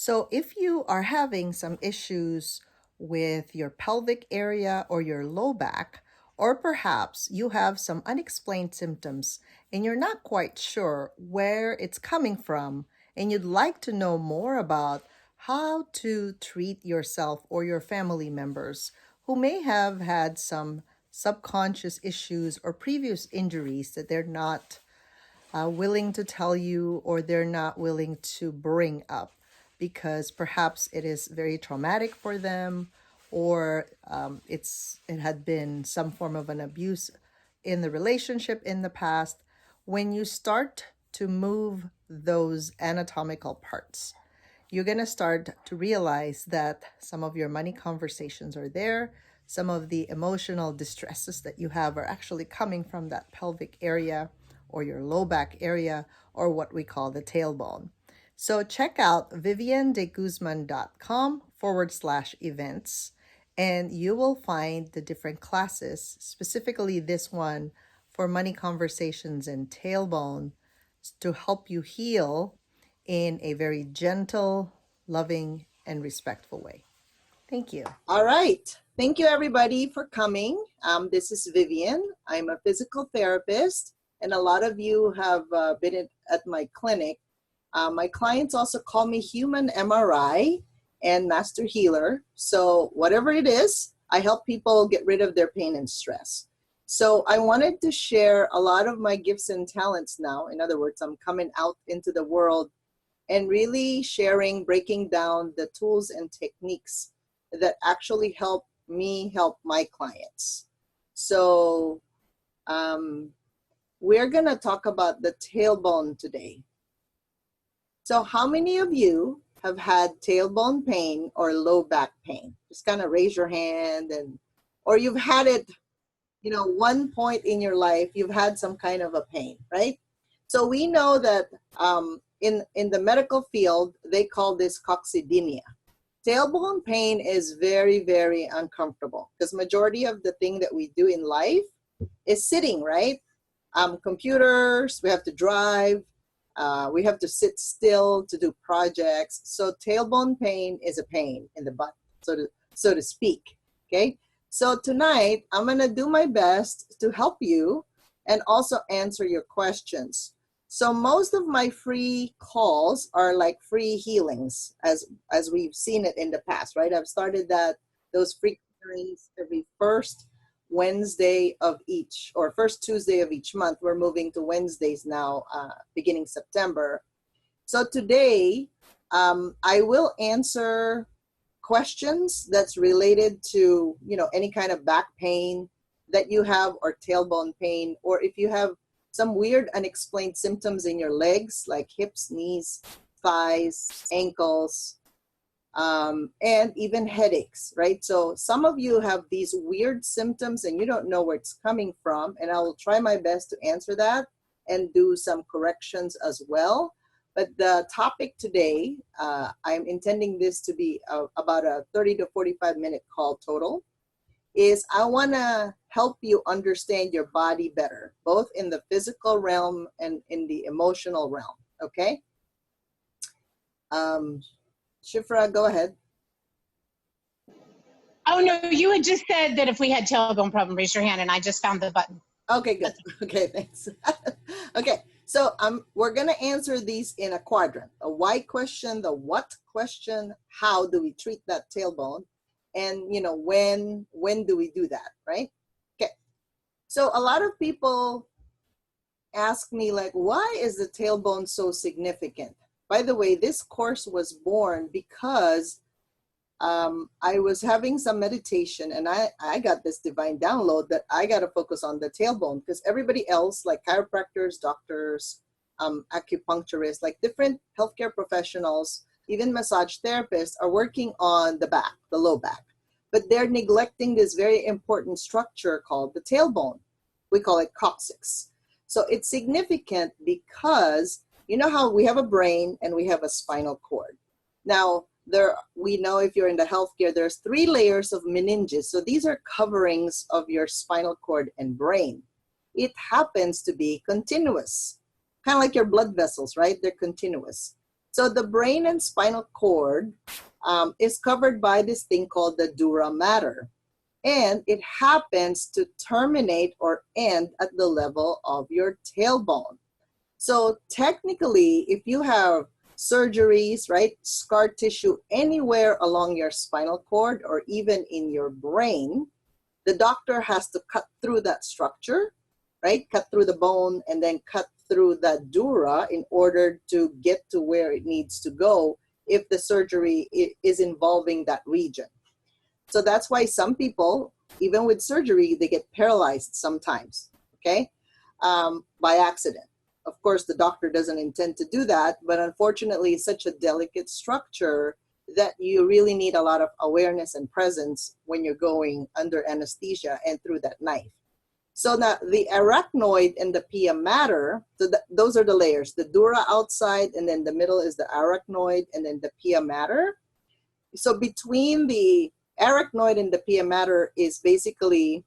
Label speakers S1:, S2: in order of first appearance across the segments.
S1: So, if you are having some issues with your pelvic area or your low back, or perhaps you have some unexplained symptoms and you're not quite sure where it's coming from, and you'd like to know more about how to treat yourself or your family members who may have had some subconscious issues or previous injuries that they're not willing to tell you or they're not willing to bring up because perhaps it is very traumatic for them or it had been some form of an abuse in the relationship in the past. When you start to move those anatomical parts, you're going to start to realize that some of your money conversations are there. Some of the emotional distresses that you have are actually coming from that pelvic area or your low back area or what we call the tailbone. So check out viviandeguzman.com/events and you will find the different classes, specifically this one for money conversations and tailbone, to help you heal in a very gentle, loving, and respectful way. Thank you.
S2: All right. Thank you, everybody, for coming. This is Vivian. I'm a physical therapist, and a lot of you have been at my clinic. My clients also call me human MRI and master healer. So whatever it is, I help people get rid of their pain and stress. So I wanted to share a lot of my gifts and talents now. In other words, I'm coming out into the world and really sharing, breaking down the tools and techniques that actually help me help my clients. So we're going to talk about the tailbone today. So how many of you have had tailbone pain or low back pain? Just kind of raise your hand, or you've had it, one point in your life, you've had some kind of a pain, right? So we know that in the medical field, they call this coccydynia. Tailbone pain is very, very uncomfortable because majority of the thing that we do in life is sitting, right? Computers, we have to drive, we have to sit still to do projects. So tailbone pain is a pain in the butt, so to speak, okay? So tonight, I'm gonna do my best to help you and also answer your questions. So most of my free calls are like free healings, as we've seen it in the past, right? I've started those free healings every first Wednesday of each, or first Tuesday of each month. We're moving to Wednesdays now, beginning September. So today, I will answer questions that's related to, any kind of back pain that you have, or tailbone pain, or if you have some weird unexplained symptoms in your legs, like hips, knees, thighs, ankles, and even headaches, right? So some of you have these weird symptoms and you don't know where it's coming from, and I will try my best to answer that and do some corrections as well. But the topic today, I'm intending this to be about a 30 to 45-minute call total, is I want to help you understand your body better, both in the physical realm and in the emotional realm, okay? Shifra, go ahead.
S3: Oh, no, you had just said that if we had tailbone problem, raise your hand, and I just found the button.
S2: Okay, good. Okay, thanks. Okay, so we're going to answer these in a quadrant. A why question, the what question, how do we treat that tailbone, and when do we do that, right? Okay, so a lot of people ask me, like, why is the tailbone so significant? By the way, this course was born because I was having some meditation, and I got this divine download that I got to focus on the tailbone, because everybody else, like chiropractors, doctors, acupuncturists, like different healthcare professionals, even massage therapists, are working on the back, the low back, but they're neglecting this very important structure called the tailbone. We call it coccyx. So it's significant because you know how we have a brain and we have a spinal cord. Now, we know, if you're in the healthcare, there's 3 layers of meninges. So these are coverings of your spinal cord and brain. It happens to be continuous, kind of like your blood vessels, right? They're continuous. So the brain and spinal cord is covered by this thing called the dura mater. And it happens to terminate or end at the level of your tailbone. So technically, if you have surgeries, right, scar tissue anywhere along your spinal cord or even in your brain, the doctor has to cut through that structure, right? Cut through the bone and then cut through the dura in order to get to where it needs to go if the surgery is involving that region. So that's why some people, even with surgery, they get paralyzed sometimes, okay, by accident. Of course, the doctor doesn't intend to do that, but unfortunately, it's such a delicate structure that you really need a lot of awareness and presence when you're going under anesthesia and through that knife. So now the arachnoid and the pia mater, so those are the layers, the dura outside, and then the middle is the arachnoid, and then the pia mater. So between the arachnoid and the pia mater is basically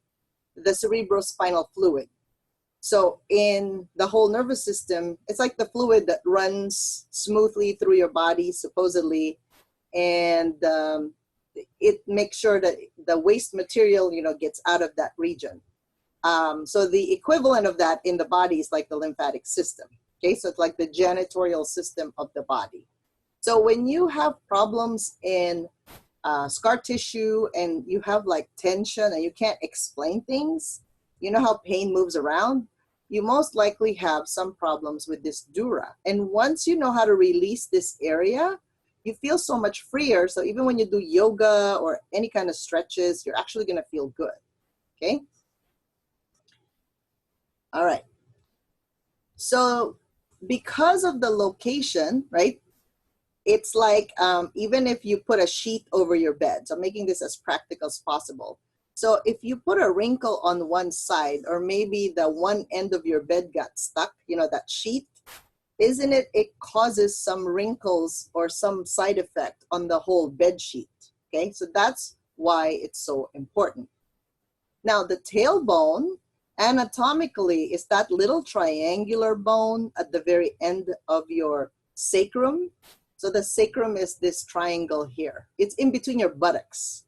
S2: the cerebrospinal fluid. So in the whole nervous system, it's like the fluid that runs smoothly through your body, supposedly, and it makes sure that the waste material, gets out of that region. So the equivalent of that in the body is like the lymphatic system. Okay, so it's like the janitorial system of the body. So when you have problems in scar tissue and you have like tension and you can't explain things, you know how pain moves around? You most likely have some problems with this dura. And once you know how to release this area, you feel so much freer. So even when you do yoga or any kind of stretches, you're actually going to feel good. Okay. All right. So because of the location, right? It's like even if you put a sheet over your bed, so I'm making this as practical as possible. So if you put a wrinkle on one side, or maybe the one end of your bed got stuck, that sheet, isn't it? It causes some wrinkles or some side effect on the whole bed sheet. Okay, so that's why it's so important. Now the tailbone, anatomically, is that little triangular bone at the very end of your sacrum. So the sacrum is this triangle here. It's in between your buttocks.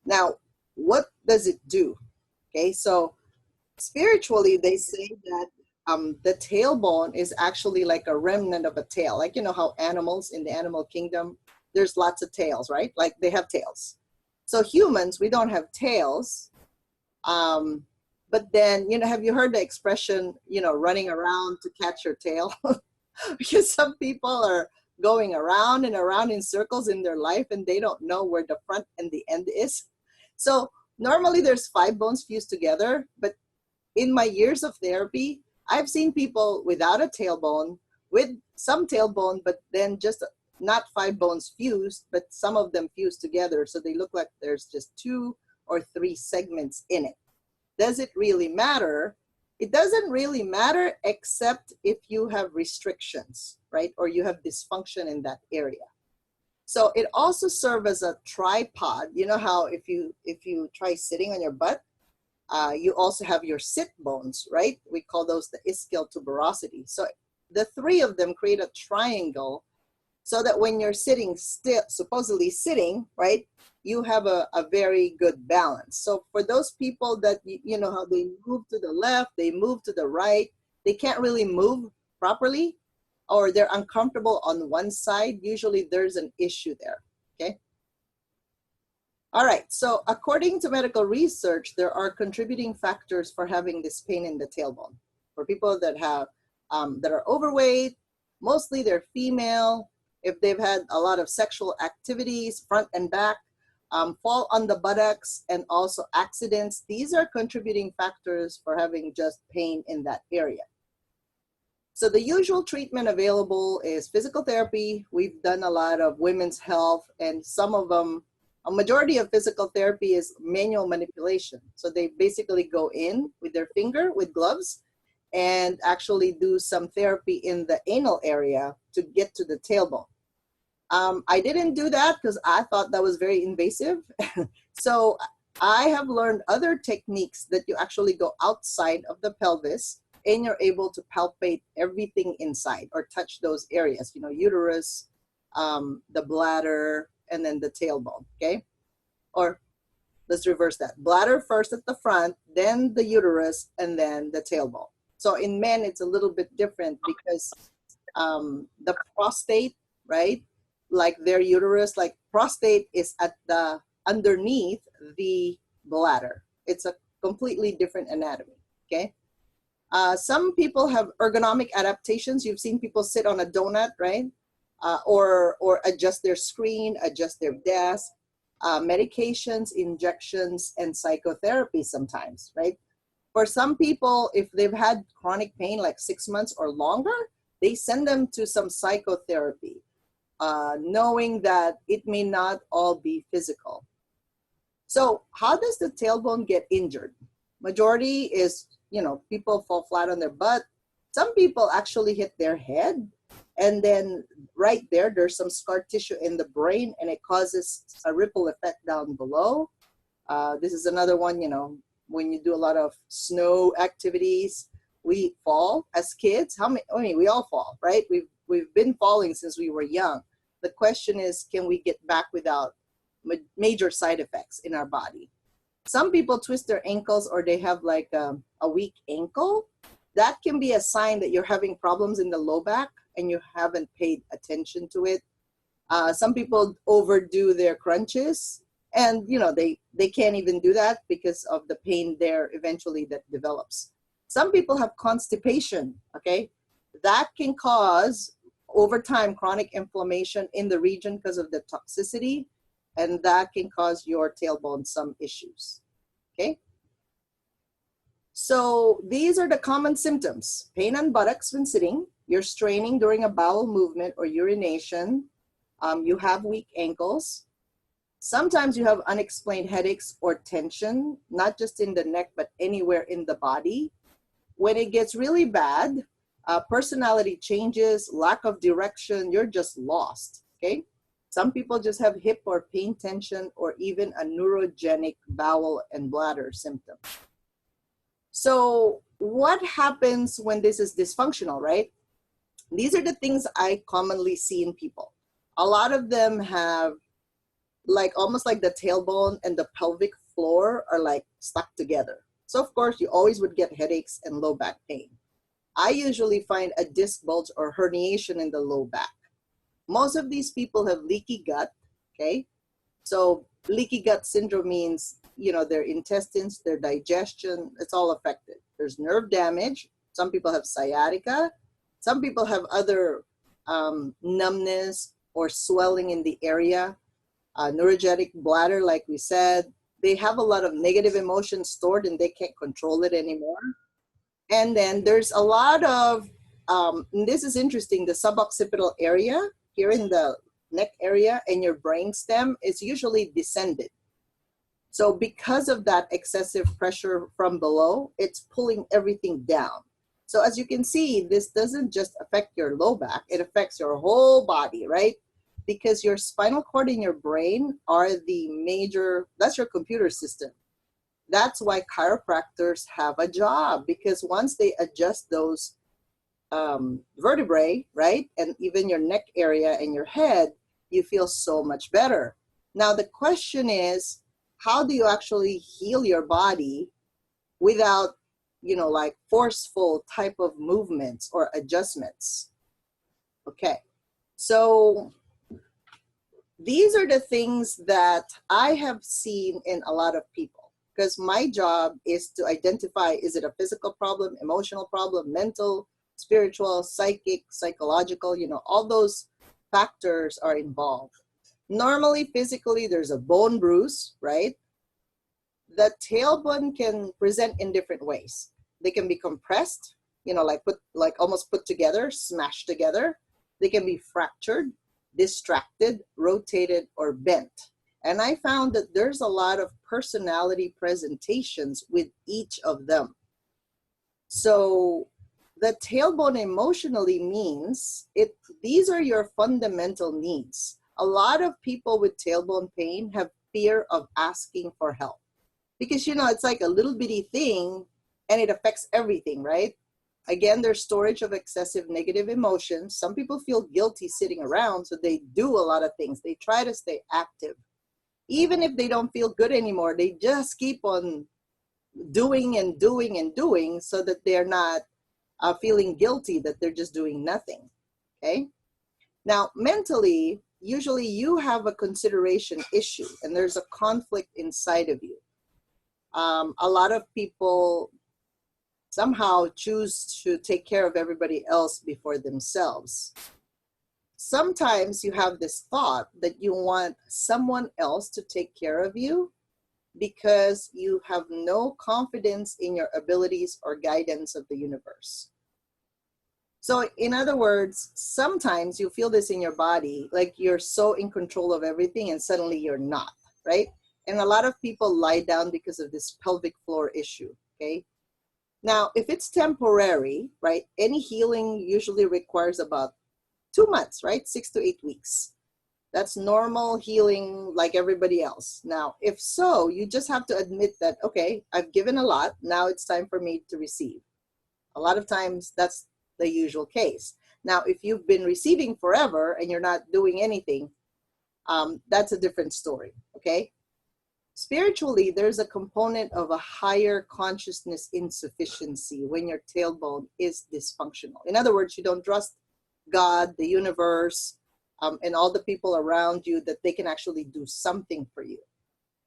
S2: Now, what does it do? Okay, so spiritually, they say that the tailbone is actually like a remnant of a tail. Like, how animals in the animal kingdom, there's lots of tails, right? Like they have tails. So humans, we don't have tails. But then, have you heard the expression, running around to catch your tail? Because some people are going around and around in circles in their life and they don't know where the front and the end is. So normally there's 5 bones fused together, but in my years of therapy, I've seen people without a tailbone, with some tailbone, but then just not 5 bones fused, but some of them fused together. So they look like there's just 2 or 3 segments in it. Does it really matter? It doesn't really matter except if you have restrictions, right? Or you have dysfunction in that area. So it also serves as a tripod. You know how if you try sitting on your butt, you also have your sit bones, right? We call those the ischial tuberosity. So the 3 of them create a triangle so that when you're sitting still, supposedly sitting, right, you have a very good balance. So for those people that, you know how they move to the left, they move to the right, they can't really move properly, or they're uncomfortable on one side, usually there's an issue there, okay? All right, so according to medical research, there are contributing factors for having this pain in the tailbone. For people that have, that are overweight, mostly they're female, if they've had a lot of sexual activities, front and back, fall on the buttocks, and also accidents, these are contributing factors for having just pain in that area. So the usual treatment available is physical therapy. We've done a lot of women's health, and some of them, a majority of physical therapy is manual manipulation. So they basically go in with their finger with gloves and actually do some therapy in the anal area to get to the tailbone. I didn't do that because I thought that was very invasive. So I have learned other techniques that you actually go outside of the pelvis and you're able to palpate everything inside or touch those areas, you know, uterus, the bladder, and then the tailbone, okay? Or let's reverse that. Bladder first at the front, then the uterus, and then the tailbone. So in men, it's a little bit different because the prostate, right? Like their uterus, like prostate is at the underneath the bladder. It's a completely different anatomy, okay? Some people have ergonomic adaptations. You've seen people sit on a donut, right? Or adjust their screen, adjust their desk, medications, injections, and psychotherapy sometimes, right? For some people, if they've had chronic pain like 6 months or longer, they send them to some psychotherapy, knowing that it may not all be physical. So how does the tailbone get injured? Majority is, you know, people fall flat on their butt. Some people actually hit their head, and then right there, there's some scar tissue in the brain, and it causes a ripple effect down below. This is another one, you know, when you do a lot of snow activities, we fall as kids. I mean, we all fall, right? We've been falling since we were young. The question is, can we get back without major side effects in our body? Some people twist their ankles, or they have like a weak ankle. That can be a sign that you're having problems in the low back and you haven't paid attention to it. Some people overdo their crunches, and you know, they can't even do that because of the pain there eventually that develops. Some people have constipation, okay? That can cause, over time, chronic inflammation in the region because of the toxicity, and that can cause your tailbone some issues, okay? So these are the common symptoms. Pain on buttocks when sitting, you're straining during a bowel movement or urination, you have weak ankles. Sometimes you have unexplained headaches or tension, not just in the neck, but anywhere in the body. When it gets really bad, personality changes, lack of direction, you're just lost, okay? Some people just have hip or pain tension, or even a neurogenic bowel and bladder symptom. So what happens when this is dysfunctional, right? These are the things I commonly see in people. A lot of them have like almost like the tailbone and the pelvic floor are like stuck together. So of course you always would get headaches and low back pain. I usually find a disc bulge or herniation in the low back. Most of these people have leaky gut, okay? So leaky gut syndrome means, you know, their intestines, their digestion, it's all affected. There's nerve damage. Some people have sciatica. Some people have other numbness or swelling in the area. Neurogenic bladder, like we said, they have a lot of negative emotions stored and they can't control it anymore. And then there's a lot of, and this is interesting, the suboccipital area here in the neck area and your brain stem is usually descended. So because of that excessive pressure from below, it's pulling everything down. So as you can see, this doesn't just affect your low back, it affects your whole body, right? Because your spinal cord and your brain are the major, that's your computer system. That's why chiropractors have a job, because once they adjust those vertebrae, right? And even your neck area and your head, you feel so much better. Now the question is, how do you actually heal your body without, you know, like forceful type of movements or adjustments? Okay, so these are the things that I have seen in a lot of people, because my job is to identify, is it a physical problem, emotional problem, mental, spiritual, psychic, psychological, you know, all those factors are involved. Normally, physically, there's a bone bruise, right? The tailbone can present in different ways. They can be compressed, you know, like almost put together, smashed together. They can be fractured, distracted, rotated, or bent. And I found that there's a lot of personality presentations with each of them. So the tailbone emotionally means these are your fundamental needs. A lot of people with tailbone pain have fear of asking for help because, you know, it's like a little bitty thing and it affects everything, right? Again, there's storage of excessive negative emotions. Some people feel guilty sitting around, so they do a lot of things. They try to stay active. Even if they don't feel good anymore, they just keep on doing and doing and doing so that they're not feeling guilty that they're just doing nothing, okay? Now, mentally, usually you have a consideration issue and there's a conflict inside of you. A lot of people somehow choose to take care of everybody else before themselves. Sometimes you have this thought that you want someone else to take care of you because you have no confidence in your abilities or guidance of the universe. So in other words, sometimes you feel this in your body, like you're so in control of everything and suddenly you're not, right? And a lot of people lie down because of this pelvic floor issue, okay? Now, if it's temporary, right, any healing usually requires about 2 months, right? 6 to 8 weeks. That's normal healing like everybody else. Now, if so, you just have to admit that, okay, I've given a lot. Now it's time for me to receive. A lot of times that's the usual case. Now, if you've been receiving forever and you're not doing anything, that's a different story, okay? Spiritually, there's a component of a higher consciousness insufficiency when your tailbone is dysfunctional. In other words, you don't trust God, the universe, and all the people around you that they can actually do something for you.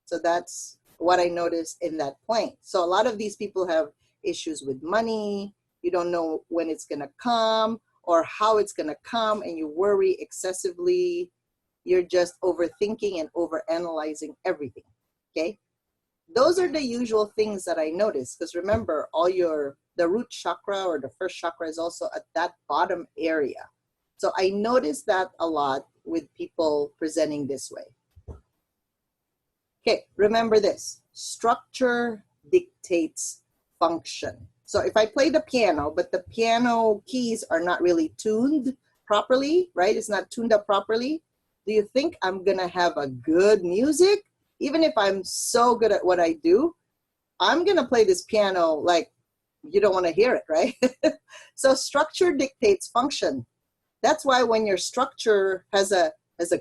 S2: So that's what I noticed in that point. So a lot of these people have issues with money. You don't know when it's going to come or how it's going to come, and you worry excessively. You're just overthinking and overanalyzing everything, okay? Those are the usual things that I notice, because remember, the root chakra or the first chakra is also at that bottom area. So I notice that a lot with people presenting this way. Okay, remember this, structure dictates function. So if I play the piano, but the piano keys are not really tuned properly, right? It's not tuned up properly. Do you think I'm gonna have a good music? Even if I'm so good at what I do, I'm gonna play this piano like you don't wanna hear it, right? So structure dictates function. That's why when your structure has a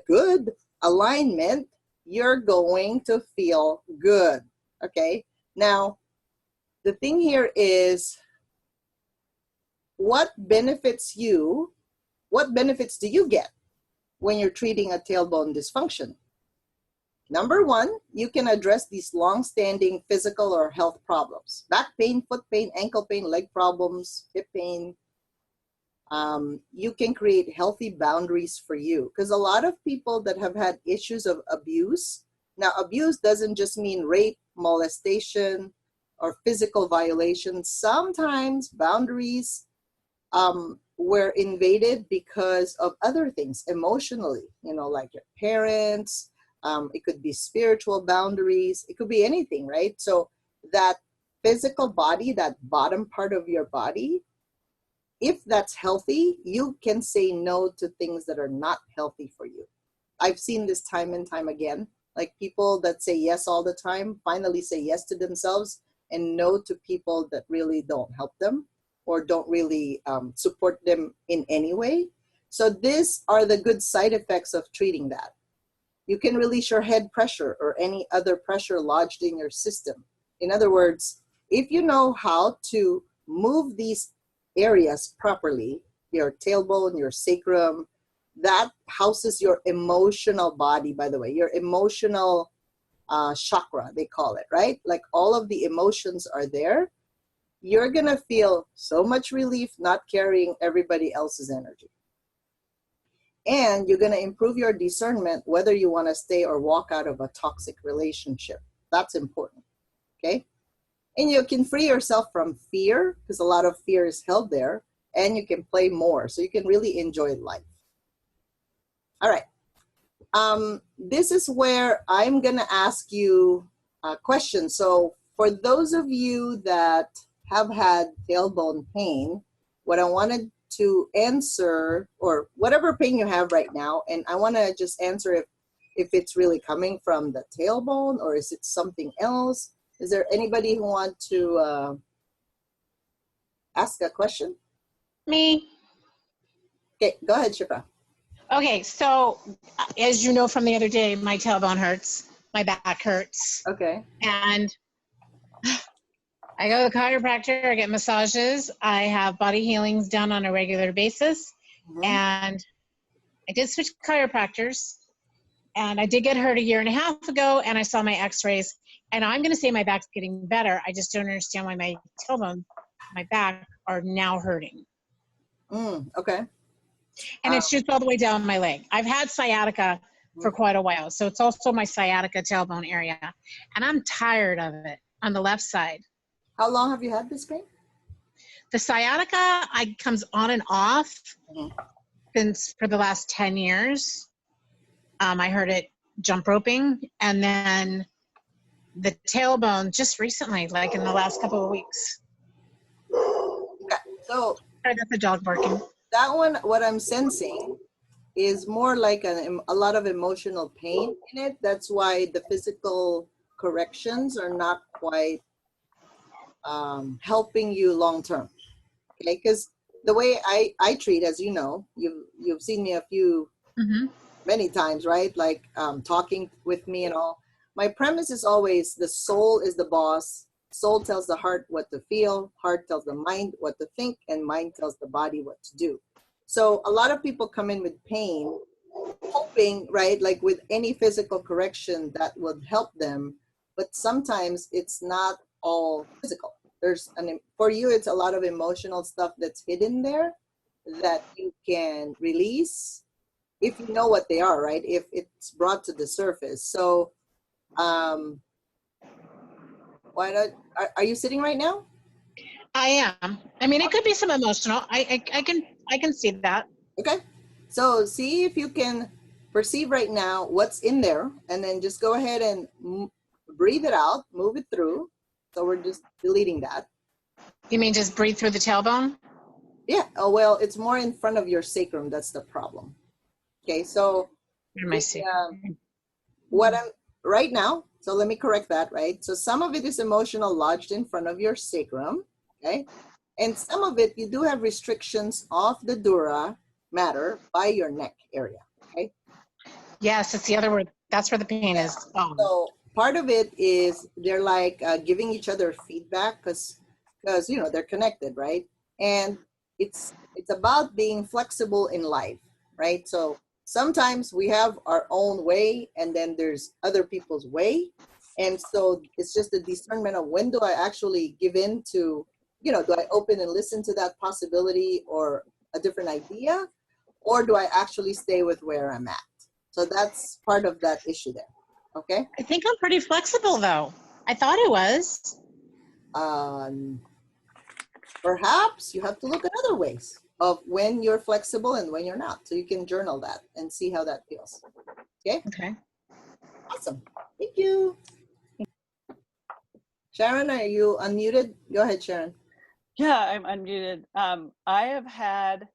S2: good alignment, you're going to feel good, okay? Now, the thing here is, what benefits do you get when you're treating a tailbone dysfunction? Number one, you can address these long-standing physical or health problems. Back pain, foot pain, ankle pain, leg problems, hip pain. You can create healthy boundaries for you. Because a lot of people that have had issues of abuse, now abuse doesn't just mean rape, molestation, or physical violations. Sometimes boundaries were invaded because of other things emotionally, like your parents. It could be spiritual boundaries. It could be anything, right? So that physical body, that bottom part of your body, if that's healthy, you can say no to things that are not healthy for you. I've seen this time and time again. Like people that say yes all the time finally say yes to themselves and no to people that really don't help them or don't really support them in any way. So these are the good side effects of treating that. You can release your head pressure or any other pressure lodged in your system. In other words, if you know how to move these areas properly, your tailbone, your sacrum, that houses your emotional body, by the way, your emotional chakra, they call it, right? Like all of the emotions are there. You're going to feel so much relief not carrying everybody else's energy. And you're going to improve your discernment whether you want to stay or walk out of a toxic relationship. That's important, okay? And you can free yourself from fear, because a lot of fear is held there, and you can play more, so you can really enjoy life. All right. This is where I'm going to ask you a question. So for those of you that have had tailbone pain, what I wanted to answer, or whatever pain you have right now, and I want to just answer if it's really coming from the tailbone or is it something else. Is there anybody who want to ask a question?
S3: Me.
S2: Okay, go ahead, Shipra.
S3: Okay, so as you know from the other day, my tailbone hurts, my back hurts,
S2: Okay.
S3: and I go to the chiropractor, I get massages, I have body healings done on a regular basis,
S2: Mhm.
S3: and I did switch chiropractors, and I did get hurt a year and a half ago, and I saw my x-rays, and I'm going to say my back's getting better. I just don't understand why my tailbone, my back are now hurting.
S2: Okay.
S3: And it shoots all the way down my leg. I've had sciatica for quite a while, so it's also my sciatica tailbone area, and I'm tired of it on the left side.
S2: How long have you had this pain?
S3: The sciatica comes on and off
S2: Mhm.
S3: since for the last 10 years. I heard it jump roping, and then the tailbone just recently, like in the last couple of weeks.
S2: Okay. So
S3: Sorry, that's a dog barking.
S2: that one, what I'm sensing is more like a lot of emotional pain in it. That's why the physical corrections are not quite helping you long term. Okay, because the way I treat, as you know, you've seen me many times, right? Like talking with me and all. My premise is always the soul is the boss. Soul tells the heart what to feel, heart tells the mind what to think, and mind tells the body what to do. So a lot of people come in with pain, hoping, right, like with any physical correction that would help them, but sometimes it's not all physical. For you, it's a lot of emotional stuff that's hidden there that you can release if you know what they are, right? If it's brought to the surface. So, why not? Are you sitting right now?
S3: I am. I mean, it could be some emotional. I can see that.
S2: Okay. So see if you can perceive right now what's in there, and then just go ahead and breathe it out, move it through. So we're just deleting that.
S3: You mean just breathe through the tailbone?
S2: Yeah. Oh, well, it's more in front of your sacrum. That's the problem. Okay. So
S3: Where am I seeing?
S2: what I'm right now, so let me correct that, right? So some of it is emotional lodged in front of your sacrum, okay? And some of it, you do have restrictions of the dura matter by your neck area, okay?
S3: Yes, it's the other word. That's where the pain is. Oh.
S2: So part of it is they're like giving each other feedback because you know they're connected, right? And it's about being flexible in life, right? So sometimes we have our own way, and then there's other people's way, and so it's just a discernment of when do I actually give in to, you know, do I open and listen to that possibility or a different idea, or do I actually stay with where I'm at? So that's part of that issue there. Okay.
S3: I think I'm pretty flexible, though. I thought I was.
S2: Perhaps you have to look at other ways of when you're flexible and when you're not. So you can journal that and see how that feels. Okay.
S3: Okay.
S2: Awesome. Thank you. Sharon, are you unmuted? Go ahead, Sharon.
S4: Yeah, I'm unmuted. I have had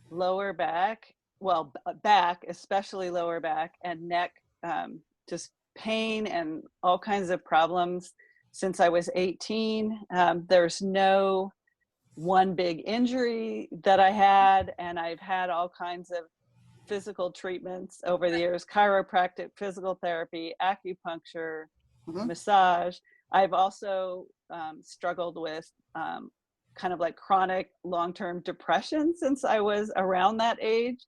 S4: lower back, well, back, especially lower back and neck, just pain and all kinds of problems since I was 18. There's no one big injury that I had, and I've had all kinds of physical treatments over the years: chiropractic, physical therapy, acupuncture, massage. I've also struggled with kind of like chronic long-term depression since I was around that age,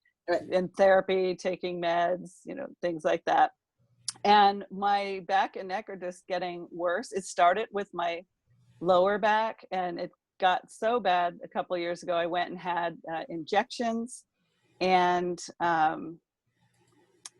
S4: in therapy, taking meds, you know, things like that. And my back and neck are just getting worse. It started with my lower back, and it got so bad a couple of years ago. I went and had injections, and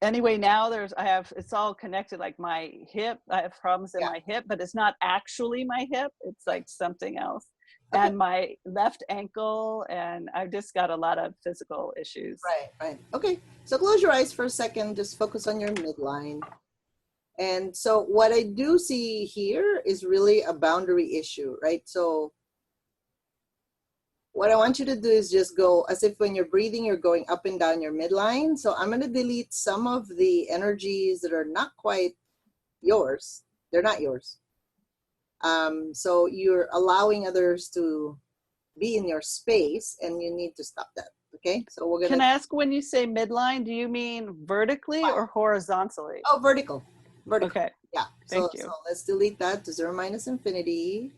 S4: anyway, now it's all connected. Like my hip, I have problems in my hip, but it's not actually my hip. It's like something else. Okay. And my left ankle, and I've just got a lot of physical issues.
S2: Right. Okay. So close your eyes for a second. Just focus on your midline. And so what I do see here is really a boundary issue, right? So what I want you to do is just go as if when you're breathing, you're going up and down your midline. So I'm going to delete some of the energies that are not quite yours. They're not yours. So you're allowing others to be in your space, and you need to stop that. Okay, so we're
S4: Can
S2: gonna
S4: I ask, when you say midline, do you mean vertically or horizontally?
S2: oh, vertical.
S4: Okay,
S2: Yeah.
S4: thank
S2: So
S4: you.
S2: let's delete that to 0 minus infinity.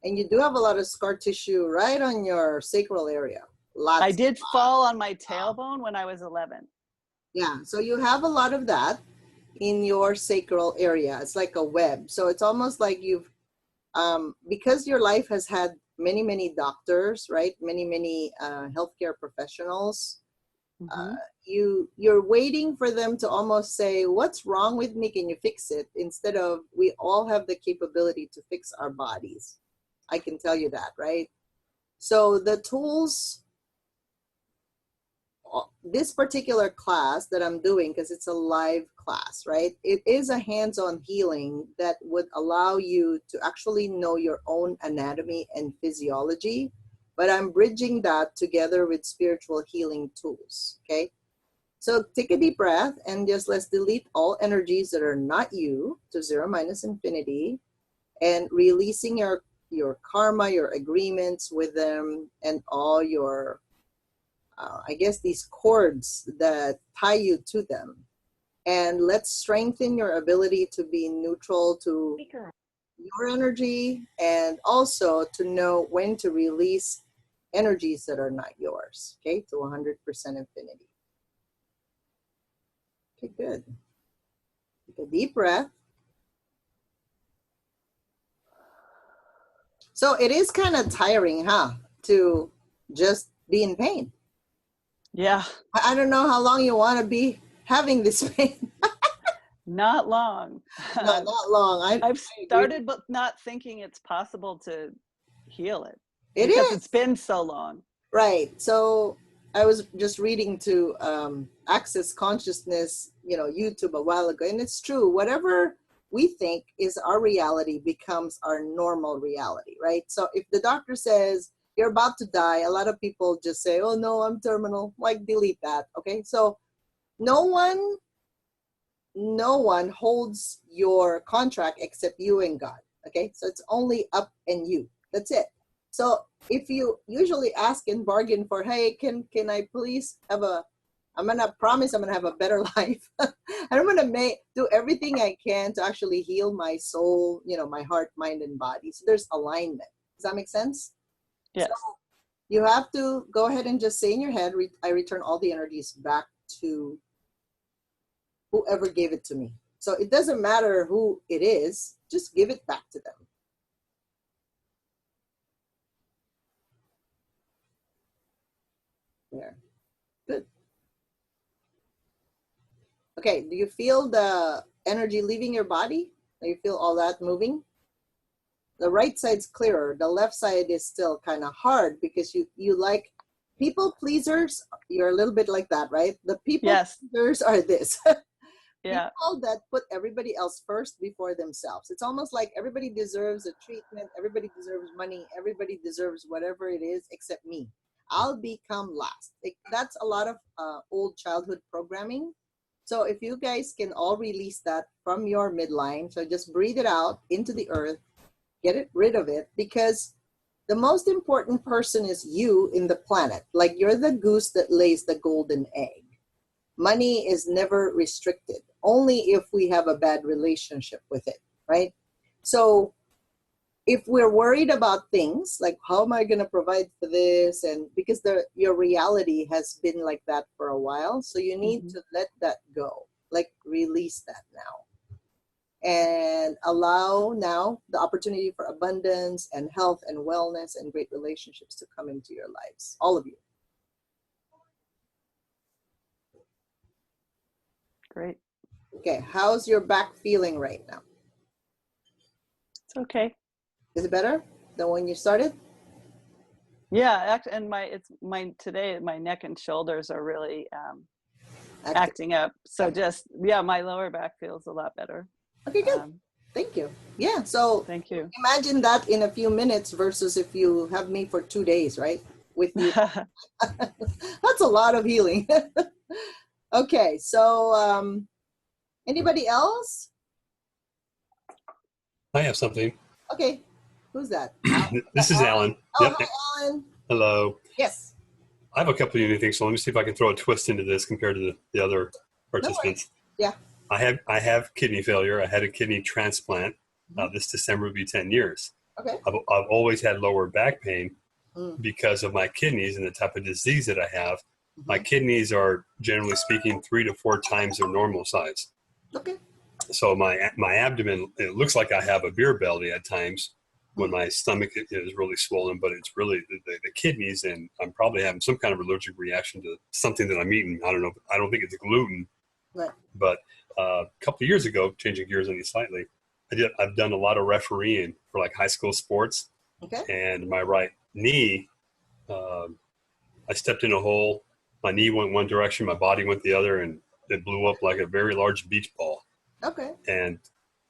S2: And you do have a lot of scar tissue right on your sacral area. Lots.
S4: I did fall on my tailbone when I was 11.
S2: Yeah. So you have a lot of that in your sacral area. It's like a web. So it's almost like you've, because your life has had many, many doctors, right? Many healthcare professionals.
S4: Mhm.
S2: You're waiting for them to almost say, what's wrong with me? Can you fix it? Instead of, we all have the capability to fix our bodies. I can tell you that, right? So the tools, this particular class that I'm doing, because it's a live class, right? It is a hands-on healing that would allow you to actually know your own anatomy and physiology, but I'm bridging that together with spiritual healing tools, okay? So take a deep breath and just let's delete all energies that are not you to 0 minus infinity, and releasing your karma, your agreements with them, and all your, I guess, these cords that tie you to them. And let's strengthen your ability to be neutral to your energy, and also to know when to release energies that are not yours, okay, to 100% infinity. Okay, good. Take a deep breath. So it is kind of tiring, huh, to just be in pain.
S4: Yeah,
S2: I don't know how long you want to be having this pain.
S4: not long.
S2: No, not long. I
S4: I've
S2: agree.
S4: started but not thinking it's possible to heal it
S2: It
S4: because
S2: is.
S4: it's been so long.
S2: Right. So I was just reading to Access Consciousness, YouTube a while ago, and it's true. Whatever we think is our reality becomes our normal reality, right? So if the doctor says you're about to die, a lot of people just say, "Oh no, I'm terminal." Like, delete that. Okay. So no one holds your contract except you and God. Okay. So it's only up and you. That's it. So if you usually ask and bargain for, hey, can I please have I'm gonna promise I'm gonna have a better life. And I'm gonna do everything I can to actually heal my soul, my heart, mind, and body. So there's alignment. Does that make sense?
S4: Yes.
S2: So you have to go ahead and just say in your head, I return all the energies back to whoever gave it to me. So it doesn't matter who it is, just give it back to them. There. Good. Okay, do you feel the energy leaving your body? Do you feel all that moving? The right side's clearer. The left side is still kind of hard because you like people pleasers. You're a little bit like that, right? The people
S4: Yes.
S2: pleasers are this.
S4: Yeah.
S2: People that put everybody else first before themselves. It's almost like everybody deserves a treatment. Everybody deserves money. Everybody deserves whatever it is except me. I'll become last. That's a lot of old childhood programming. So if you guys can all release that from your midline, so just breathe it out into the earth, get rid of it, because the most important person is you in the planet. Like, you're the goose that lays the golden egg. Money is never restricted, only if we have a bad relationship with it, right? So if we're worried about things like, how am I going to provide for this? And because your reality has been like that for a while, so you need to let that go, like release that now, and allow now the opportunity for abundance and health and wellness and great relationships to come into your lives, all of you.
S4: Great.
S2: Okay, how's your back feeling right now?
S4: It's okay.
S2: Is it better than when you started?
S4: Yeah, actually, and today my neck and shoulders are really acting up. So my lower back feels a lot better.
S2: Okay, good. Thank you. Yeah, so
S4: Thank you.
S2: imagine that in a few minutes versus if you have me for 2 days, right? With you. That's a lot of healing. Okay, so anybody else?
S5: I have something.
S2: Okay. Who's that?
S5: This is Alan.
S2: Oh,
S5: Yep.
S2: hi, Alan.
S5: Hello.
S2: Yes.
S5: I have a couple of unique things, so let me see if I can throw a twist into this compared to the other participants.
S2: Yeah.
S5: I have kidney failure. I had a kidney transplant. This December would be 10 years.
S2: Okay.
S5: I've always had lower back pain
S2: Mm.
S5: because of my kidneys and the type of disease that I have.
S2: Mhm.
S5: My kidneys are, generally speaking, 3 to 4 times their normal size.
S2: Okay.
S5: So my abdomen, it looks like I have a beer belly at times when my stomach is really swollen, but it's really the kidneys, and I'm probably having some kind of allergic reaction to something that I'm eating. I don't know. I don't think it's gluten.
S2: Right.
S5: But a couple of years ago, changing gears only slightly, I've done a lot of refereeing for like high school sports,
S2: Okay.
S5: and my right knee, I stepped in a hole. My knee went one direction, my body went the other, and it blew up like a very large beach ball.
S2: Okay.
S5: And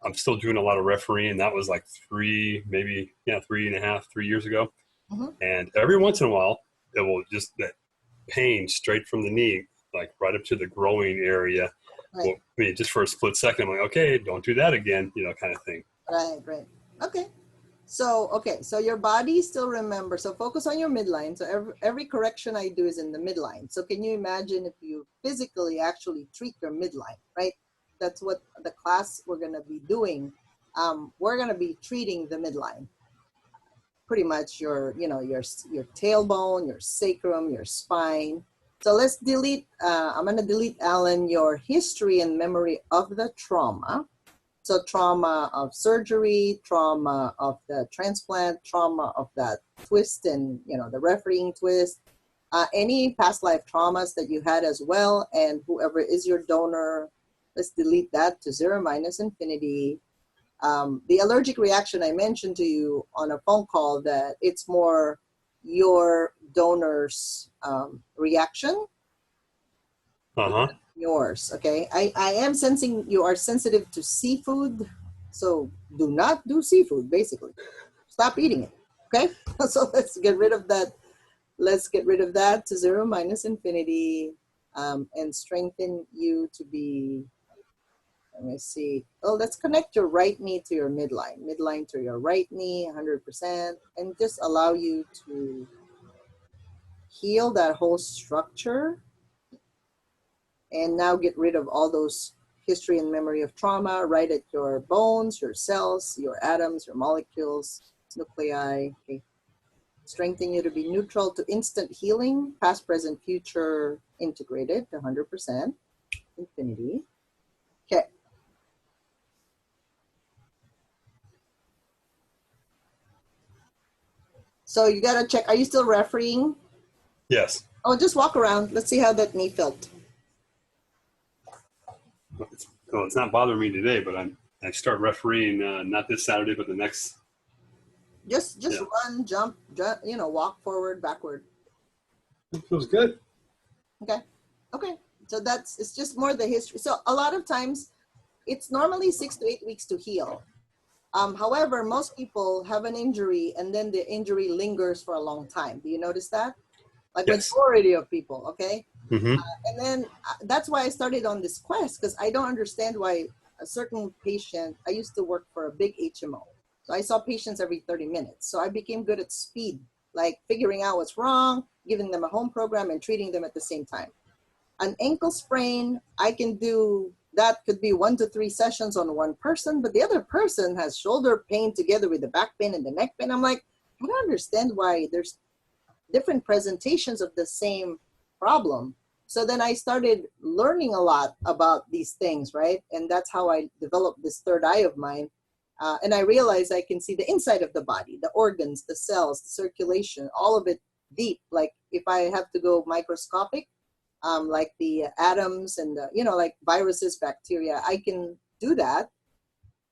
S5: I'm still doing a lot of refereeing. That was like 3 years ago.
S2: Mhm.
S5: And every once in a while, it will just, that pain straight from the knee, like right up to the growing area.
S2: Right.
S5: Well, I mean, just for a split second, I'm like, okay, don't do that again, kind of thing.
S2: Right. Okay. So your body still remembers. So focus on your midline. So every correction I do is in the midline. So can you imagine if you physically actually treat your midline, right? That's what the class we're going to be doing. We're going to be treating the midline. Pretty much your tailbone, your sacrum, your spine. So let's delete, I'm going to delete, Alan, your history and memory of the trauma. So trauma of surgery, trauma of the transplant, trauma of that twist and, the refereeing twist, any past life traumas that you had as well, and whoever is your donor, let's delete that to 0 minus infinity. The allergic reaction I mentioned to you on a phone call, that it's more your donor's reaction.
S5: Uh-huh.
S2: Yours, okay? I am sensing you are sensitive to seafood, so do not do seafood, basically. Stop eating it, okay? So let's get rid of that. Let's get rid of that to 0 minus infinity, and strengthen you to be, let me see. Oh, let's connect your right knee to your midline to your right knee, 100%, and just allow you to heal that whole structure. And now get rid of all those history and memory of trauma right at your bones, your cells, your atoms, your molecules, nuclei. Okay. Strengthen you to be neutral to instant healing, past, present, future, integrated to 100%, infinity. Okay. So you got to check, are you still refereeing?
S5: Yes.
S2: Oh, just walk around. Let's see how that knee felt.
S5: It's not bothering me today, but I start refereeing not this Saturday, but the next.
S2: Just run, jump, walk forward, backward.
S5: It feels good.
S2: Okay. So it's just more the history. So a lot of times it's normally 6 to 8 weeks to heal. However, most people have an injury and then the injury lingers for a long time. Do you notice that? Like
S5: Yes.
S2: majority of people, okay?
S5: Mm-hmm.
S2: And then that's why I started on this quest, because I don't understand why a certain patient, I used to work for a big HMO. So I saw patients every 30 minutes. So I became good at speed, like figuring out what's wrong, giving them a home program and treating them at the same time. An ankle sprain, I can do, that could be 1 to 3 sessions on one person, but the other person has shoulder pain together with the back pain and the neck pain. I'm like, I don't understand why there's different presentations of the same problem. So then I started learning a lot about these things, right? And that's how I developed this third eye of mine. And I realized I can see the inside of the body, the organs, the cells, the circulation, all of it deep. Like if I have to go microscopic, like the atoms and like viruses, bacteria, I can do that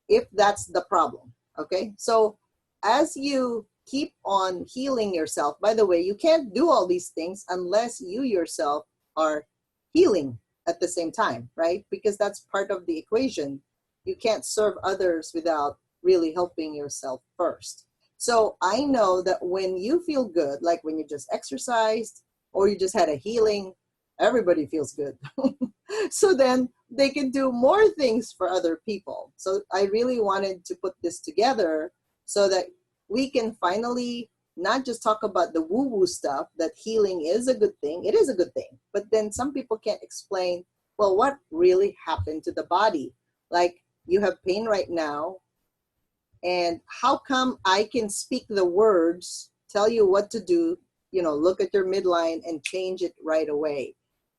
S2: if that's the problem, okay? So as you keep on healing yourself, by the way, you can't do all these things unless you yourself are healing at the same time, right? Because that's part of the equation. You can't serve others without really helping yourself first. So I know that when you feel good, like when you just exercised or you just had a healing, everybody feels good. So then they can do more things for other people. So I really wanted to put this together so that we can finally not just talk about the woo-woo stuff, that healing is a good thing. It is a good thing. But then some people can't explain, well, what really happened to the body? Like, you have pain right now, and how come I can speak the words, tell you what to do, look at your midline and change it right away?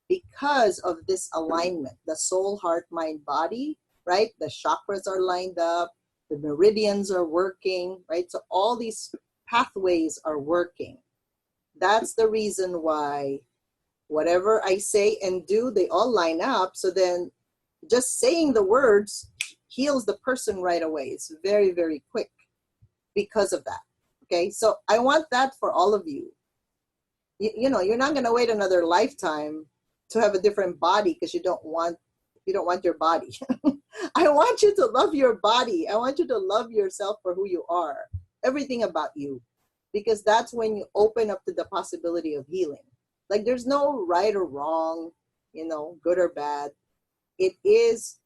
S2: Because of this alignment, the soul, heart, mind, body, right? The chakras are lined up, the meridians are working, right? So all these pathways are working. That's the reason why whatever I say and do, they all line up. So then just saying the words heals the person right away. It's very, very quick because of that. Okay, so I want that for all of you. You're not going to wait another lifetime to have a different body because you don't want your body. I want you to love your body. I want you to love yourself for who you are, everything about you, because that's when you open up to the possibility of healing. Like, there's no right or wrong, good or bad. It is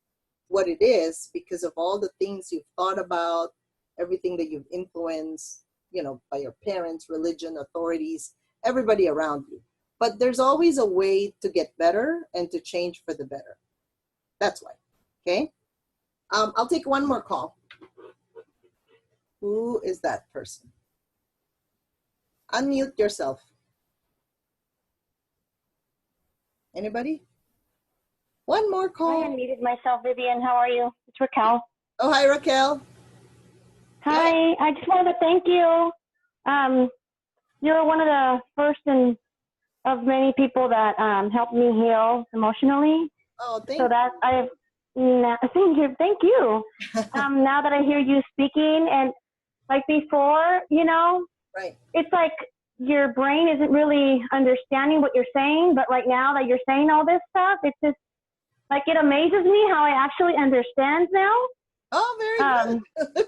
S2: what it is because of all the things you've thought about, everything that you've influenced, by your parents, religion, authorities, everybody around you. But there's always a way to get better and to change for the better. That's why. Okay. I'll take one more call. Who is that person? Unmute yourself. Anybody? One more call.
S6: I unmuted myself, Vivian. How are you? It's Raquel.
S2: Oh, hi, Raquel.
S6: Hi. I just wanted to thank you. You're one of the first of many people that helped me heal emotionally.
S2: Oh, thank
S6: you. Thank you. Now that I hear you speaking, and like before,
S2: right.
S6: It's like your brain isn't really understanding what you're saying, but right now that you're saying all this stuff, it's just like, it amazes me how I actually understand now.
S2: Oh, very good.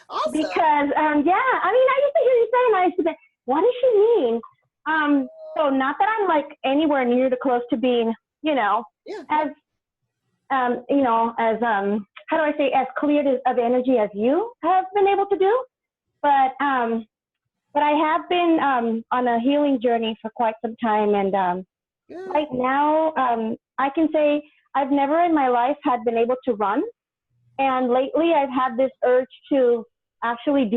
S2: Awesome.
S6: Because, I used to hear you saying, I used to say, what does she mean? So not that I'm like anywhere near the close to being, as, how do I say, as clear of energy as you have been able to do. But I have been on a healing journey for quite some time. And right now, I can say I've never in my life had been able to run. And lately I've had this urge to actually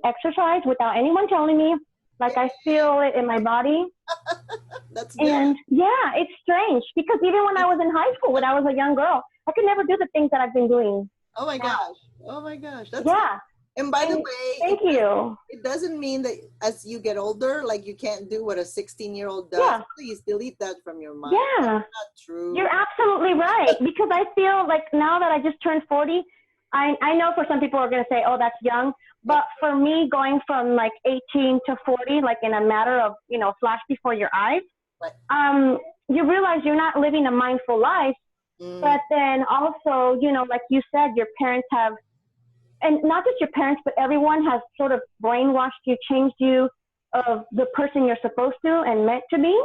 S6: exercise without anyone telling me. Like, I feel it in my body.
S2: That's good.
S6: And yeah, it's strange because even when I was in high school, when I was a young girl, I could never do the things that I've been doing.
S2: Oh my gosh. That's
S6: yeah.
S2: Good. And by the way,
S6: thank you.
S2: It doesn't mean that as you get older, like, you can't do what a 16-year-old does.
S6: Yeah.
S2: Please delete that from your mind.
S6: Yeah.
S2: That's not true.
S6: You're absolutely right. Because I feel like now that I just turned 40, I know for some people are going to say, oh, that's young. But for me, going from like 18 to 40, like in a matter of, flash before your eyes,
S2: right.
S6: You realize you're not living a mindful life. But then also, like you said, your parents have, and not just your parents, but everyone has sort of brainwashed you, changed you of the person you're supposed to and meant to be.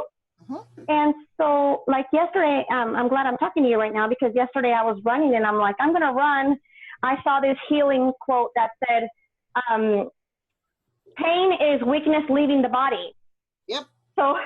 S6: And so like yesterday, I'm glad I'm talking to you right now because yesterday I was running and I'm like, I'm going to run. I saw this healing quote that said, pain is weakness leaving the body.
S2: Yep.
S6: So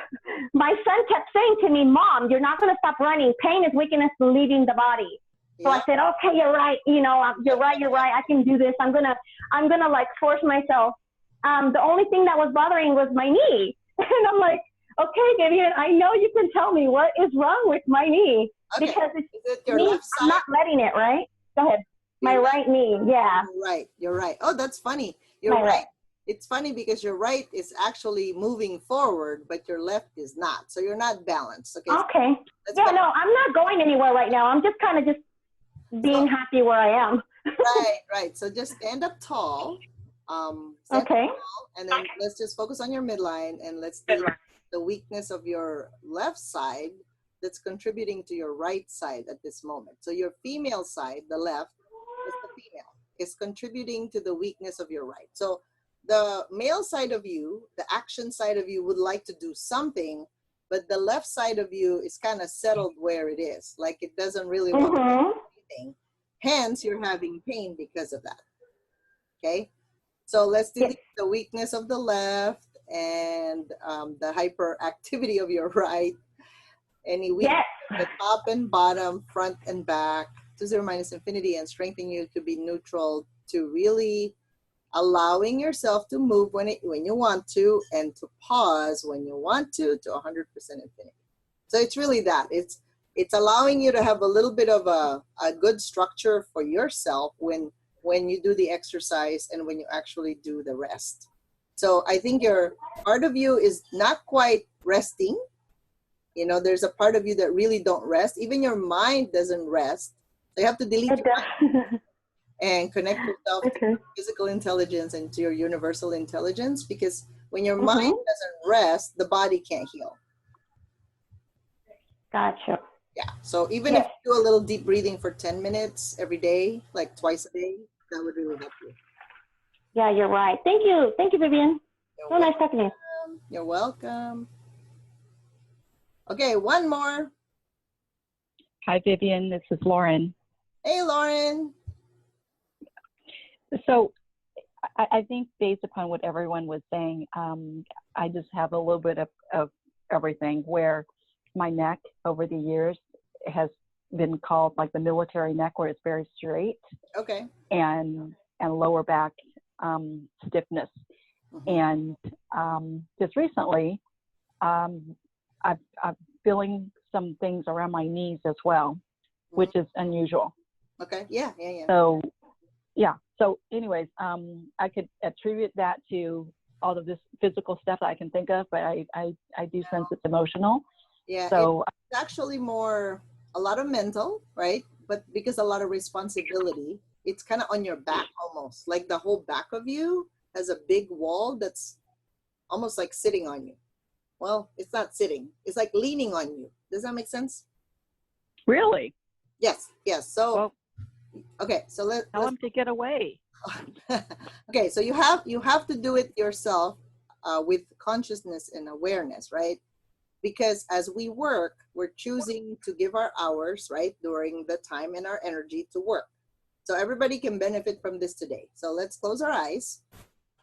S6: my son kept saying to me, Mom, you're not going to stop running. Pain is weakness leaving the body. So I said, okay, you're right. You're right. I can do this. I'm going to like force myself. The only thing that was bothering was my knee. And I'm like, okay, Vivian, I know you can tell me what is wrong with my knee.
S2: Okay.
S6: Because
S2: is it your
S6: knee,
S2: left side?
S6: I'm not letting it, right? Go ahead. My right knee. Yeah.
S2: You're right. Oh, that's funny. You're right. It's funny because your right is actually moving forward, but your left is not. So you're not balanced. Okay.
S6: Yeah, no, I'm not going anywhere right now. I'm just kind of being happy where I am.
S2: Right. So just stand up tall.
S6: Okay.
S2: Tall, and then let's just focus on your midline and let's do the weakness of your left side that's contributing to your right side at this moment. So your female side, the left, is the female, is contributing to the weakness of your right. So the male side of you, the action side of you would like to do something, but the left side of you is kind of settled where it is. Like it doesn't really want to do anything. Hence, you're having pain because of that. Okay. So let's delete the weakness of the left and the hyperactivity of your right. Any weakness at the top and bottom, front and back, to zero minus infinity, and strengthen you to be neutral, to really allowing yourself to move when you want to, and to pause when you want to 100% infinity. So it's really that. It's allowing you to have a little bit of a good structure for yourself when you do the exercise and when you actually do the rest. So I think your part of you is not quite resting. You know, there's a part of you that really don't rest. Even your mind doesn't rest. So you have to delete your mind and connect yourself to physical intelligence and to your universal intelligence, because when your mind doesn't rest, the body can't heal.
S6: Gotcha.
S2: Yeah. So even if you do a little deep breathing for 10 minutes every day, like twice a day, that would really help you.
S6: Yeah, you're right. Thank you. Thank you, Vivian. So nice talking to you.
S2: You're welcome. Okay, one more.
S7: Hi, Vivian. This is Lauren.
S2: Hey, Lauren.
S7: So I think based upon what everyone was saying, I just have a little bit of everything, where my neck over the years has been called like the military neck, where it's very straight. Okay. And lower back stiffness. And just recently, I'm feeling some things around my knees as well, which is unusual.
S2: Okay. Yeah.
S7: So, yeah. So anyways, I could attribute that to all of this physical stuff that I can think of, but I do sense it's emotional.
S2: Yeah.
S7: So
S2: it's actually more a lot of mental, right? But because a lot of responsibility, it's kind of on your back almost. Like the whole back of you has a big wall that's almost like sitting on you. Well, it's not sitting. It's like leaning on you. Does that make sense?
S7: Really?
S2: Yes. So,
S7: well,
S2: okay. So let's
S7: tell them to get away.
S2: Okay. So you have to do it yourself with consciousness and awareness, right? Because as we work, we're choosing to give our hours, right, during the time and our energy to work. So everybody can benefit from this today. So let's close our eyes.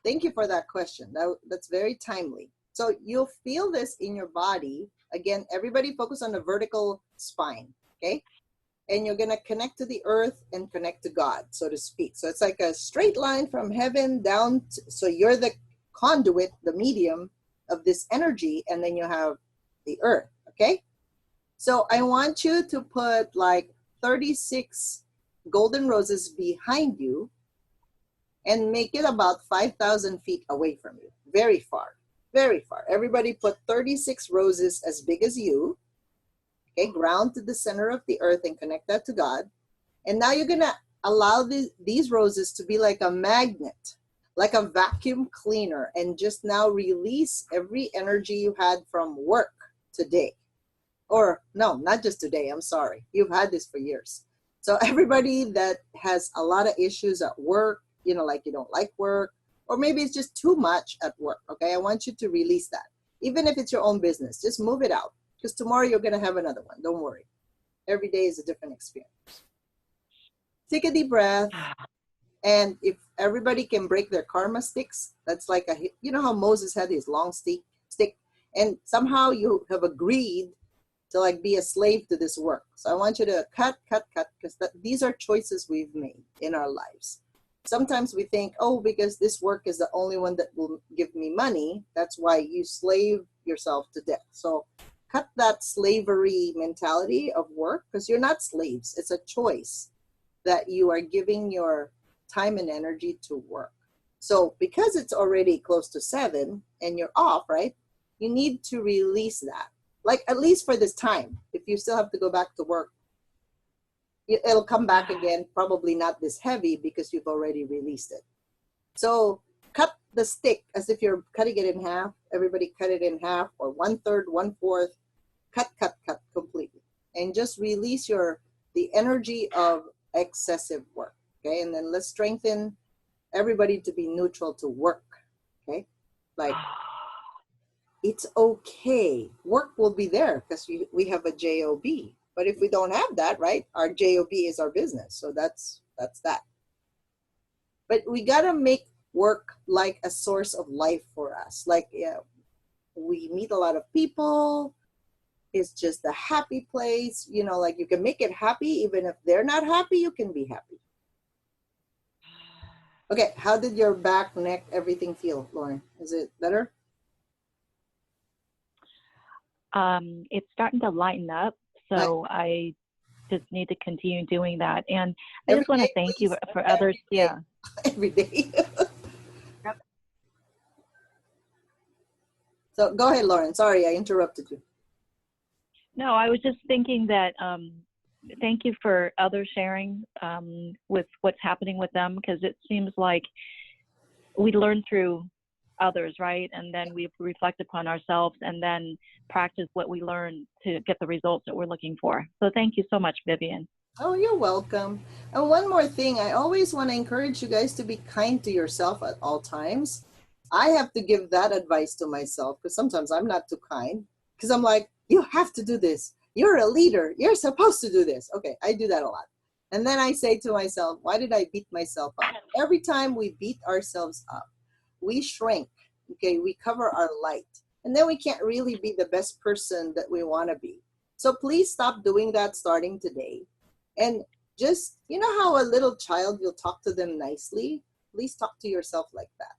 S2: Thank you for that question. That's very timely. So you'll feel this in your body. Again, everybody focus on the vertical spine, okay? And you're going to connect to the earth and connect to God, so to speak. So it's like a straight line from heaven down. So you're the conduit, the medium of this energy, and then you have the earth, okay? So I want you to put like 36 golden roses behind you and make it about 5,000 feet away from you. Very far, very far. Everybody put 36 roses as big as you. Okay, ground to the center of the earth and connect that to God. And now you're gonna allow these roses to be like a magnet, like a vacuum cleaner, and just now release every energy you had from work today. Or no, not just today, I'm sorry. You've had this for years. So everybody that has a lot of issues at work, you know, like you don't like work, or maybe it's just too much at work, okay? I want you to release that. Even if it's your own business, just move it out, because tomorrow you're gonna have another one, don't worry. Every day is a different experience. Take a deep breath, and if everybody can break their karma sticks, that's like you know how Moses had his long stick, and somehow you have agreed to like be a slave to this work. So I want you to cut, because these are choices we've made in our lives. Sometimes we think, oh, because this work is the only one that will give me money, that's why you slave yourself to death. So cut that slavery mentality of work, because you're not slaves. It's a choice that you are giving your time and energy to work. So because it's already close to 7 and you're off, right? You need to release that. Like at least for this time. If you still have to go back to work, it'll come back again, probably not this heavy because you've already released it. So cut the stick as if you're cutting it in half. Everybody cut it in half, or 1/3, 1/4. Cut completely. And just release the energy of excessive work. Okay, and then let's strengthen everybody to be neutral to work. Okay, like it's okay. Work will be there because we have a job. But if we don't have that, right, our job is our business. So that's that. But we gotta make work like a source of life for us. Like, yeah, we meet a lot of people. It's just a happy place. You know, like you can make it happy. Even if they're not happy, you can be happy. Okay, how did your back, neck, everything feel, Lauren? Is it better?
S7: It's starting to lighten up, so I just need to continue doing that. And I just want to thank you for others. Yeah.
S2: Every day. So go ahead, Lauren. Sorry, I interrupted you.
S7: No, I was just thinking that thank you for others sharing with what's happening with them, because it seems like we learn through others, right? And then we reflect upon ourselves and then practice what we learn to get the results that we're looking for. So thank you so much, Vivian.
S2: Oh, you're welcome. And one more thing, I always want to encourage you guys to be kind to yourself at all times. I have to give that advice to myself because sometimes I'm not too kind because I'm like, you have to do this. You're a leader. You're supposed to do this. Okay, I do that a lot. And then I say to myself, why did I beat myself up? Every time we beat ourselves up, we shrink. Okay, we cover our light. And then we can't really be the best person that we want to be. So please stop doing that starting today. And just, you know how a little child, you'll talk to them nicely? Please talk to yourself like that.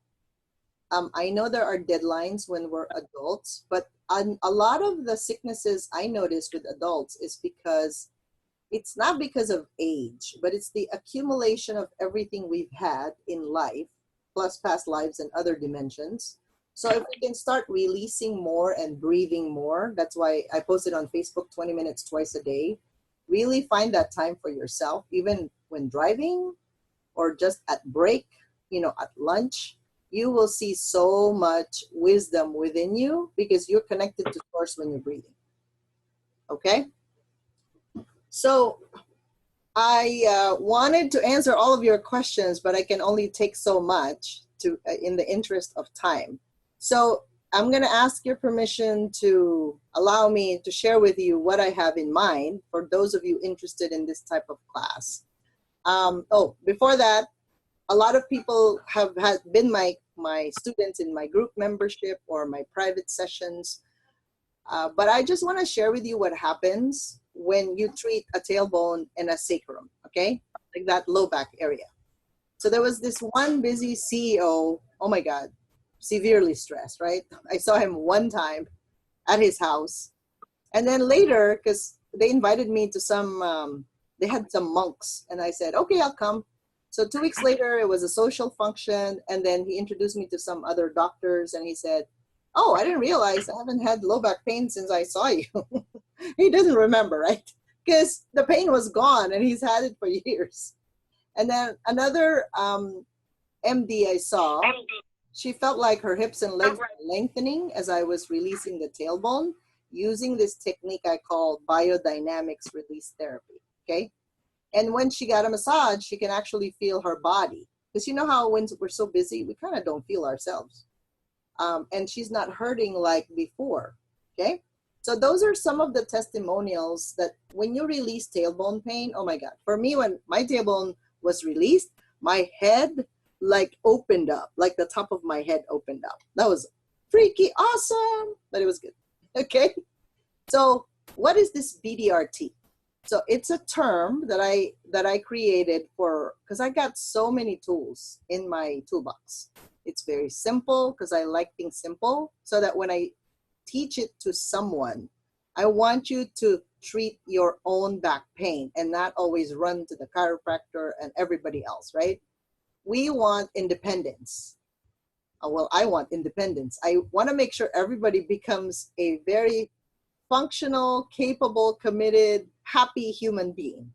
S2: I know there are deadlines when we're adults, but a lot of the sicknesses I notice with adults is because it's not because of age, but it's the accumulation of everything we've had in life, plus past lives and other dimensions. So if we can start releasing more and breathing more, that's why I posted on Facebook 20 minutes twice a day. Really find that time for yourself, even when driving or just at break, you know, at lunch. You will see so much wisdom within you because you're connected to source when you're breathing. Okay? So I wanted to answer all of your questions, but I can only take so much in the interest of time. So I'm going to ask your permission to allow me to share with you what I have in mind for those of you interested in this type of class. Before that, a lot of people have been my students in my group membership or my private sessions. But I just want to share with you what happens when you treat a tailbone and a sacrum, okay? Like that low back area. So there was this one busy CEO, oh my God, severely stressed, right? I saw him one time at his house. And then later, because they invited me to some, they had some monks. And I said, okay, I'll come. So 2 weeks later, it was a social function. And then he introduced me to some other doctors. And he said, oh, I didn't realize I haven't had low back pain since I saw you. He doesn't remember, right? Because the pain was gone and he's had it for years. And then another MD I saw, she felt like her hips and legs were lengthening as I was releasing the tailbone using this technique I call biodynamics release therapy, okay? And when she got a massage, she can actually feel her body. Because you know how when we're so busy, we kind of don't feel ourselves. And she's not hurting like before, okay? So those are some of the testimonials that when you release tailbone pain, oh my God. For me, when my tailbone was released, my head like opened up, like the top of my head opened up. That was freaky awesome, but it was good, okay? So what is this BDRT? So it's a term that I created because I got so many tools in my toolbox. It's very simple because I like things simple, so that when I teach it to someone, I want you to treat your own back pain and not always run to the chiropractor and everybody else, right? We want independence. Well, I want independence. I want to make sure everybody becomes a very functional, capable, committed, happy human being.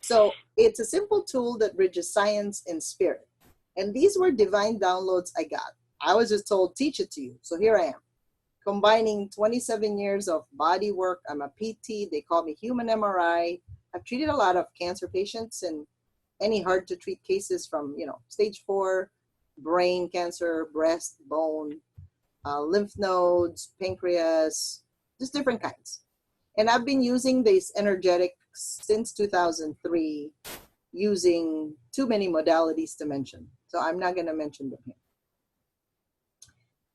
S2: So it's a simple tool that bridges science and spirit. And these were divine downloads I got. I was just told, teach it to you. So here I am, combining 27 years of body work. I'm a PT. They call me human MRI. I've treated a lot of cancer patients and any hard to treat cases from, stage 4, brain cancer, breast, bone, lymph nodes, pancreas, just different kinds. And I've been using these energetics since 2003 using too many modalities to mention. So I'm not going to mention them here.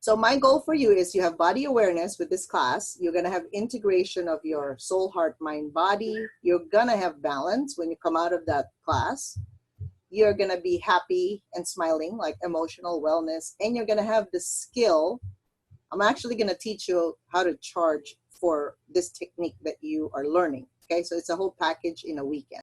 S2: So my goal for you is you have body awareness with this class. You're going to have integration of your soul, heart, mind, body. You're going to have balance when you come out of that class. You're going to be happy and smiling, like emotional wellness. And you're going to have the skill. I'm actually going to teach you how to charge for this technique that you are learning. Okay, so it's a whole package in a weekend.